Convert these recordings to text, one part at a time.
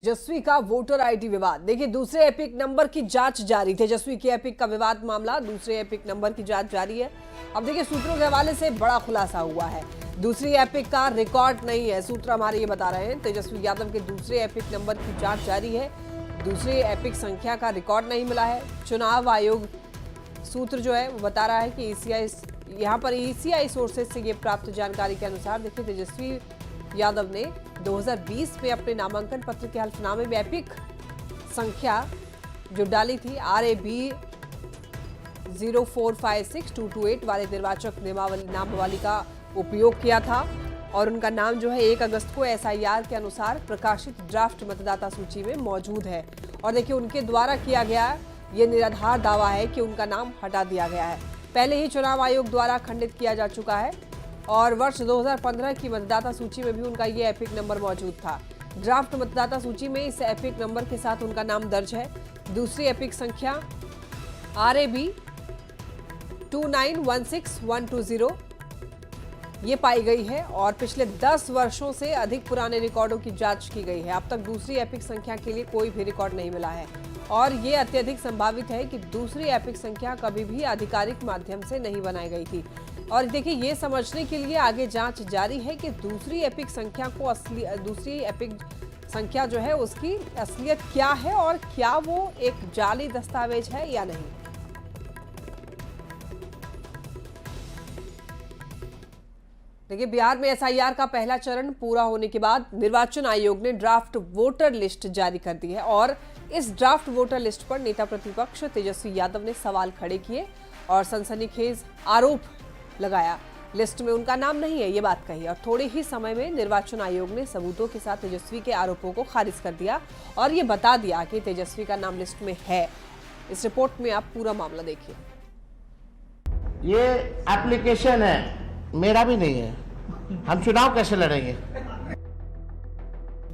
तेजस्वी का voter ID विवाद। देखिए, दूसरे एपिक नंबर की जांच जारी। तेजस्वी के एपिक का विवाद मामला, दूसरे एपिक नंबर की जांच जारी है। अब देखिए, सूत्रों के हवाले से बड़ा खुलासा हुआ है। दूसरी एपिक का रिकॉर्ड नहीं है, सूत्र हमारे ये बता रहे हैं। तेजस्वी यादव के दूसरे एपिक नंबर की जांच जारी है। दूसरे एपिक संख्या का रिकॉर्ड नहीं मिला है। चुनाव आयोग सूत्र जो है वो बता रहा है कि यहाँ पर ईसीआई सोर्सेज से ये प्राप्त जानकारी के अनुसार देखिए, तेजस्वी यादव ने 2020 में अपने नामांकन पत्र के हल्फनामे में एपिक संख्या जो डाली थी RAB 0456228 वाले निर्वाचक नामावली का उपयोग किया था और उनका नाम जो है 1 अगस्त को SIR के अनुसार प्रकाशित ड्राफ्ट मतदाता सूची में मौजूद है। और देखिए, उनके द्वारा किया गया ये निराधार दावा है कि उनका नाम हटा दिया गया है। पहले ही चुनाव आयोग द्वारा खंडित किया जा चुका है और वर्ष 2015 की मतदाता सूची में भी उनका ये एपिक नंबर मौजूद था। ड्राफ्ट मतदाता सूची में इस एपिक नंबर के साथ उनका नाम दर्ज है। दूसरी एपिक संख्या RAB 2916120 ये पाई गई है और पिछले 10 वर्षों से अधिक पुराने रिकॉर्डों की जांच की गई है। अब तक दूसरी एपिक संख्या के लिए कोई भी रिकॉर्ड नहीं मिला है और ये अत्यधिक संभावित है कि दूसरी एपिक संख्या कभी भी आधिकारिक माध्यम से नहीं बनाई गई थी। और देखिए, ये समझने के लिए आगे जांच जारी है कि दूसरी एपिक संख्या जो है उसकी असलियत क्या है और क्या वो एक जाली दस्तावेज है या नहीं। देखिए, बिहार में SIR का पहला चरण पूरा होने के बाद निर्वाचन आयोग ने ड्राफ्ट वोटर लिस्ट जारी कर दी है और इस ड्राफ्ट वोटर लिस्ट पर नेता प्रतिपक्ष तेजस्वी यादव ने सवाल खड़े किए और सनसनीखेज आरोप लगाया। लिस्ट में उनका नाम नहीं है, ये बात कही और थोड़े ही समय में निर्वाचन आयोग ने सबूतों के साथ तेजस्वी के आरोपों को खारिज कर दिया और ये बता दिया कि तेजस्वी का नाम लिस्ट में है। इस रिपोर्ट में आप पूरा मामला देखिए। ये एप्लीकेशन है, मेरा भी नहीं है, हम चुनाव कैसे लड़ेंगे?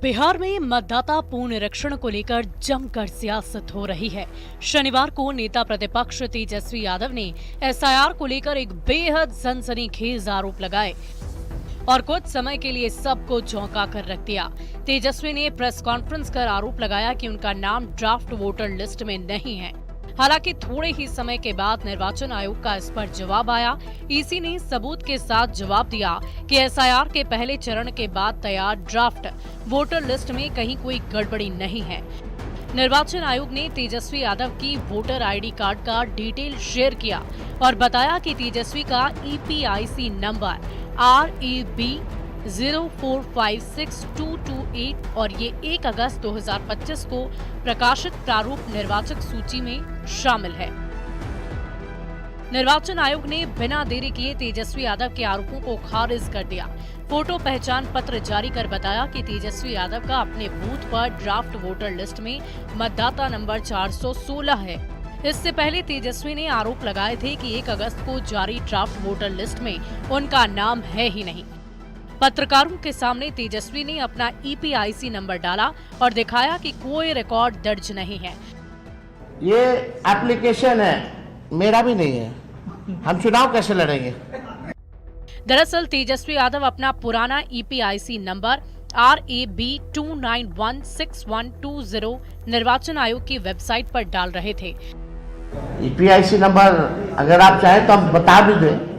बिहार में मतदाता पुनरीक्षण को लेकर जमकर सियासत हो रही है। शनिवार को नेता प्रतिपक्ष तेजस्वी यादव ने SIR को लेकर एक बेहद सनसनीखेज आरोप लगाए और कुछ समय के लिए सबको चौंका कर रख दिया। तेजस्वी ने प्रेस कॉन्फ्रेंस कर आरोप लगाया कि उनका नाम ड्राफ्ट वोटर लिस्ट में नहीं है। हालांकि थोड़े ही समय के बाद निर्वाचन आयोग का इस पर जवाब आया। ईसी ने सबूत के साथ जवाब दिया कि SIR के पहले चरण के बाद तैयार ड्राफ्ट वोटर लिस्ट में कहीं कोई गड़बड़ी नहीं है। निर्वाचन आयोग ने तेजस्वी यादव की वोटर ID कार्ड का डिटेल शेयर किया और बताया कि तेजस्वी का EPIC नंबर RAB 0456228 और ये 1 अगस्त 2025 को प्रकाशित प्रारूप निर्वाचक सूची में शामिल है। निर्वाचन आयोग ने बिना देरी किए तेजस्वी यादव के आरोपों को खारिज कर दिया। फोटो पहचान पत्र जारी कर बताया कि तेजस्वी यादव का अपने बूथ पर ड्राफ्ट वोटर लिस्ट में मतदाता नंबर 416 है। इससे पहले तेजस्वी ने आरोप लगाए थे कि 1 अगस्त को जारी ड्राफ्ट वोटर लिस्ट में उनका नाम है ही नहीं। पत्रकारों के सामने तेजस्वी ने अपना EPIC नंबर डाला और दिखाया कि कोई रिकॉर्ड दर्ज नहीं है। ये एप्लीकेशन है, मेरा भी नहीं है, हम चुनाव कैसे लड़ेंगे? दरअसल तेजस्वी यादव अपना पुराना EPIC नंबर RAB 2916120 निर्वाचन आयोग की वेबसाइट पर डाल रहे थे। EPIC नंबर अगर आप चाहें तो हम बता भी दें।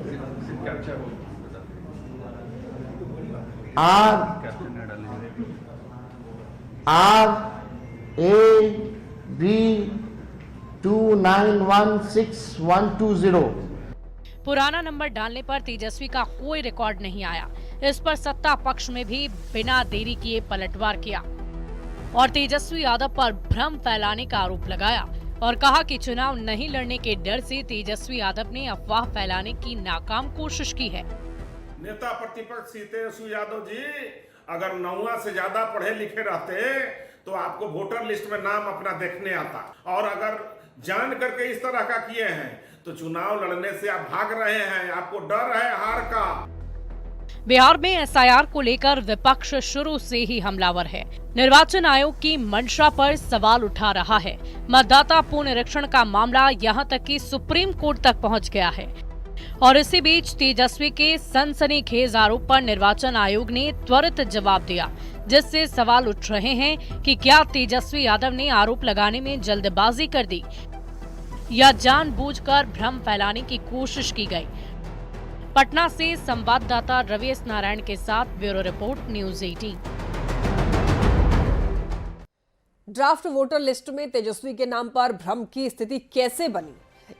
RAB 2916120। पुराना नंबर डालने पर तेजस्वी का कोई रिकॉर्ड नहीं आया। इस पर सत्ता पक्ष में भी बिना देरी किए पलटवार किया और तेजस्वी यादव पर भ्रम फैलाने का आरोप लगाया और कहा कि चुनाव नहीं लड़ने के डर से तेजस्वी यादव ने अफवाह फैलाने की नाकाम कोशिश की है। नेता प्रतिपक्ष तेजस्वी यादव जी, अगर 9वां से ज्यादा पढ़े लिखे रहते तो आपको वोटर लिस्ट में नाम अपना देखने आता, और अगर जान करके इस तरह का किए हैं तो चुनाव लड़ने से आप भाग रहे हैं, आपको डर है हार का। बिहार में SIR को लेकर विपक्ष शुरू से ही हमलावर है। निर्वाचन आयोग की मंशा पर सवाल उठा रहा है। मतदाता पुनरीक्षण का मामला यहां तक कि सुप्रीम कोर्ट तक पहुंच गया है। और इसी बीच तेजस्वी के सनसनीखेज आरोप पर निर्वाचन आयोग ने त्वरित जवाब दिया, जिससे सवाल उठ रहे हैं कि क्या तेजस्वी यादव ने आरोप लगाने में जल्दबाजी कर दी या जानबूझकर भ्रम फैलाने की कोशिश की गई। पटना से संवाददाता रवीश नारायण के साथ bureau report, news 18। Draft voter list में तेजस्वी के नाम पर भ्रम की स्थिति कैसे बनी,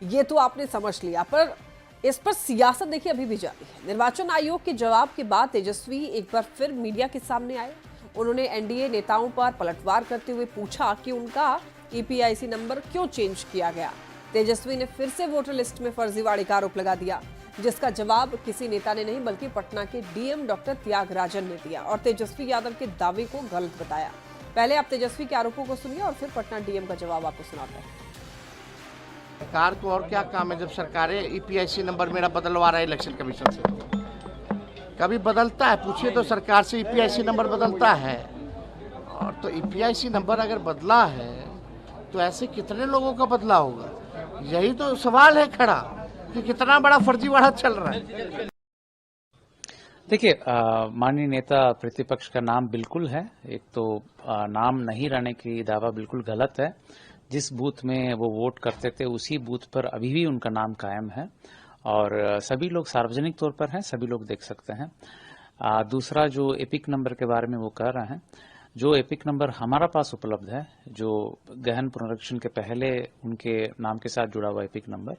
ये तो आपने समझ लिया, पर इस पर सियासत देखिए अभी भी जारी है। निर्वाचन आयोग के जवाब के बाद तेजस्वी एक बार फिर मीडिया के सामने आए। उन्होंने एनडीए नेताओं पर पलटवार करते हुए पूछा कि उनका ईपीआईसी नंबर क्यों चेंज किया गया। तेजस्वी ने फिर से वोटर लिस्ट में फर्जीवाड़े का आरोप लगा दिया, जिसका जवाब किसी नेता ने नहीं बल्कि पटना के डीएम डॉक्टर त्यागराजन ने दिया और तेजस्वी यादव के दावे को गलत बताया। पहले आप तेजस्वी के आरोपों को सुनिए और फिर पटना डीएम का जवाब आपको सुनाते हैं। सरकार को और क्या काम है जब सरकारें ईपीआईसी नंबर मेरा बदलवा रहा है इलेक्शन कमीशन से। कभी बदलता है, पूछिए तो सरकार से ईपीआईसी नंबर बदलता है। और तो ईपीआईसी नंबर अगर बदला है तो ऐसे कितने लोगों का बदला होगा, यही तो सवाल है खड़ा कि कितना बड़ा फर्जीवाड़ा चल रहा है। देखिए, माननीय नेता प्रतिपक्ष का नाम बिल्कुल है। एक तो नाम नहीं रहने की दावा बिल्कुल गलत है। जिस बूथ में वो वोट करते थे उसी बूथ पर अभी भी उनका नाम कायम है और सभी लोग सार्वजनिक तौर पर हैं, सभी लोग देख सकते हैं। दूसरा, जो एपिक नंबर के बारे में वो कह रहे हैं, जो एपिक नंबर हमारा पास उपलब्ध है, जो गहन पुनरीक्षण के पहले उनके नाम के साथ जुड़ा हुआ एपिक नंबर,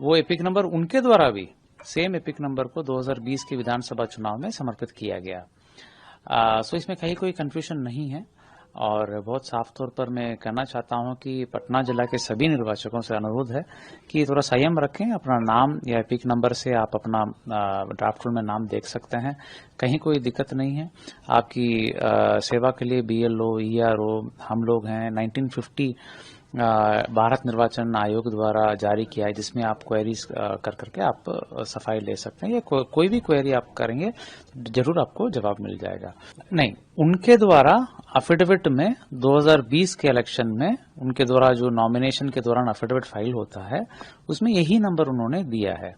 वो एपिक नंबर उनके द्वारा भी सेम एपिक नंबर को 2020 के विधानसभा चुनाव में समर्पित किया गया। सो इसमें कहीं कोई कंफ्यूजन नहीं है और बहुत साफ तौर पर मैं कहना चाहता हूं कि पटना जिला के सभी निर्वाचकों से अनुरोध है कि थोड़ा संयम रखें। अपना नाम या एपिक नंबर से आप अपना ड्राफ्ट रोल में नाम देख सकते हैं, कहीं कोई दिक्कत नहीं है। आपकी सेवा के लिए बीएलओ, ईआरओ हम लोग हैं। 1950 भारत निर्वाचन आयोग द्वारा जारी किया है, जिसमें आप क्वेरीज कर करके आप सफाई ले सकते हैं। या कोई भी क्वेरी आप करेंगे जरूर आपको जवाब मिल जाएगा। नहीं, उनके द्वारा एफिडेविट में 2020 के इलेक्शन में उनके द्वारा जो नॉमिनेशन के दौरान एफिडेविट फाइल होता है उसमें यही नंबर उन्होंने दिया है।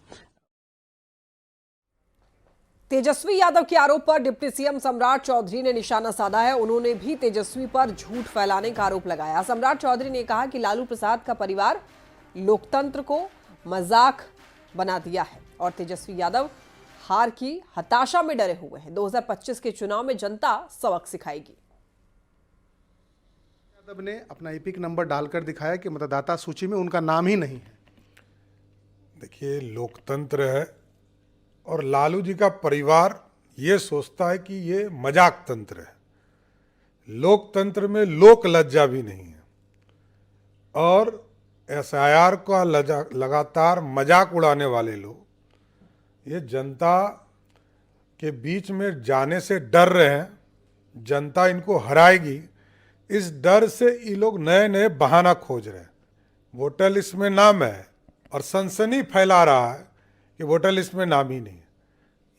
तेजस्वी यादव के आरोप पर डिप्टी सीएम सम्राट चौधरी ने निशाना साधा है। उन्होंने भी तेजस्वी पर झूठ फैलाने का आरोप लगाया। सम्राट चौधरी ने कहा कि लालू प्रसाद का परिवार लोकतंत्र को मजाक बना दिया है और तेजस्वी यादव हार की हताशा में डरे हुए हैं। 2025 के चुनाव में जनता सबक सिखाएगी। यादव ने अपना एपिक नंबर डालकर दिखाया कि मतदाता सूची में उनका नाम ही नहीं है। देखिए, लोकतंत्र है और लालू जी का परिवार ये सोचता है कि ये मजाक तंत्र है। लोकतंत्र में लोक लज्जा भी नहीं है और एसआईआर का लगातार मजाक उड़ाने वाले लोग ये जनता के बीच में जाने से डर रहे हैं। जनता इनको हराएगी, इस डर से ये लोग नए नए बहाना खोज रहे हैं। वोटर लिस्ट में नाम है और सनसनी फैला रहा है कि वोटर लिस्ट में नाम ही नहीं है।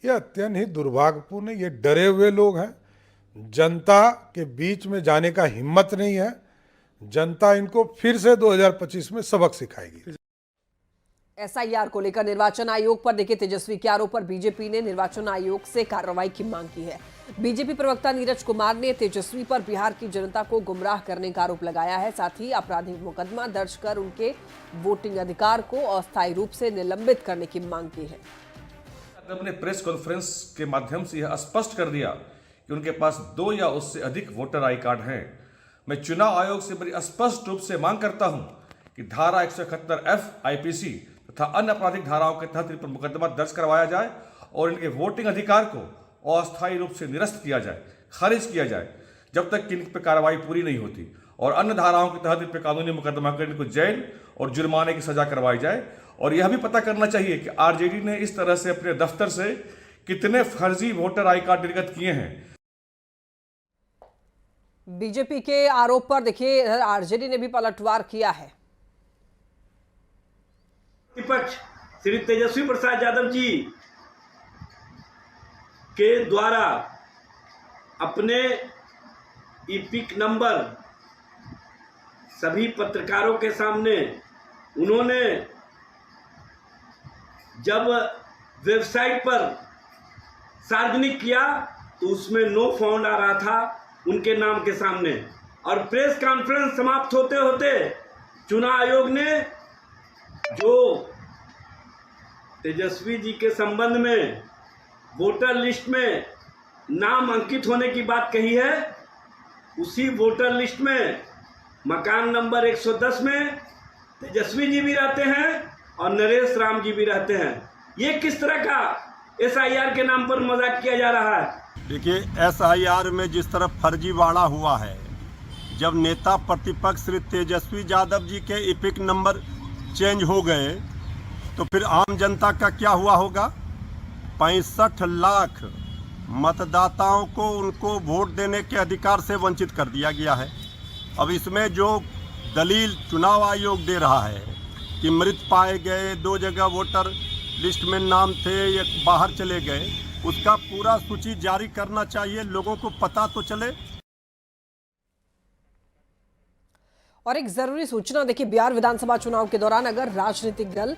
ये अत्यंत ही दुर्भाग्यपूर्ण है। ये डरे हुए लोग हैं, जनता के बीच में जाने का हिम्मत नहीं है। जनता इनको फिर से 2025 में सबक सिखाएगी। एसआईआर को लेकर निर्वाचन आयोग पर देखिए तेजस्वी के आरोप पर बीजेपी ने निर्वाचन आयोग से कार्रवाई की मांग की है। बीजेपी प्रवक्ता नीरज कुमार ने तेजस्वी पर बिहार की जनता को गुमराह करने का आरोप लगाया है। साथ ही आपराधिक मुकदमा दर्ज कर उनके वोटिंग अधिकार को अस्थायी रूप से निलंबित करने की मांग की है। ने प्रेस कॉन्फ्रेंस के माध्यम से यह स्पष्ट कर दिया कि उनके पास 2 या उससे अधिक वोटर आई कार्ड हैं। मैं चुनाव आयोग से बड़ी स्पष्ट रूप से मांग करता हूं कि धारा 171F आईपीसी तथा अन्य आपराधिक धाराओं के तहत इन पर मुकदमा दर्ज करवाया जाए और इनके वोटिंग अधिकार को अस्थायी रूप से निरस्त किया जाए, खारिज किया जाए, जब तक कि इन पर कार्रवाई पूरी नहीं होती। और अन्य धाराओं के तहत इन पर कानूनी मुकदमा कर इनको जेल और जुर्माने की सजा करवाई जाए। और यह भी पता करना चाहिए कि आरजेडी ने इस तरह से अपने दफ्तर से कितने फर्जी वोटर आई कार्ड निर्गत किए हैं। बीजेपी के आरोप पर देखिए आरजेडी ने भी पलटवार किया है। विपक्ष श्री तेजस्वी प्रसाद यादव जी के द्वारा अपने ईपिक नंबर सभी पत्रकारों के सामने उन्होंने जब वेबसाइट पर सार्वजनिक किया तो उसमें नो फाउंड आ रहा था उनके नाम के सामने। और प्रेस कॉन्फ्रेंस समाप्त होते होते चुनाव आयोग ने जो तेजस्वी जी के संबंध में वोटर लिस्ट में नाम अंकित होने की बात कही है, उसी वोटर लिस्ट में मकान नंबर 110 में तेजस्वी जी भी रहते हैं और नरेश राम जी भी रहते हैं। ये किस तरह का SIR के नाम पर मजाक किया जा रहा है? देखिए, SIR में जिस तरह फर्जीवाड़ा हुआ है, जब नेता प्रतिपक्ष श्री तेजस्वी यादव जी के इपिक नंबर चेंज हो गए तो फिर आम जनता का क्या हुआ होगा? 65 लाख मतदाताओं को उनको वोट देने के अधिकार से वंचित कर दिया गया है। अब इसमें जो दलील चुनाव आयोग दे रहा है कि मृत पाए गए, 2 जगह वोटर लिस्ट में नाम थे, ये बाहर चले गए, उसका पूरा सूची जारी करना चाहिए, लोगों को पता तो चले। और एक जरूरी सूचना, देखिए बिहार विधानसभा चुनाव के दौरान अगर राजनीतिक दल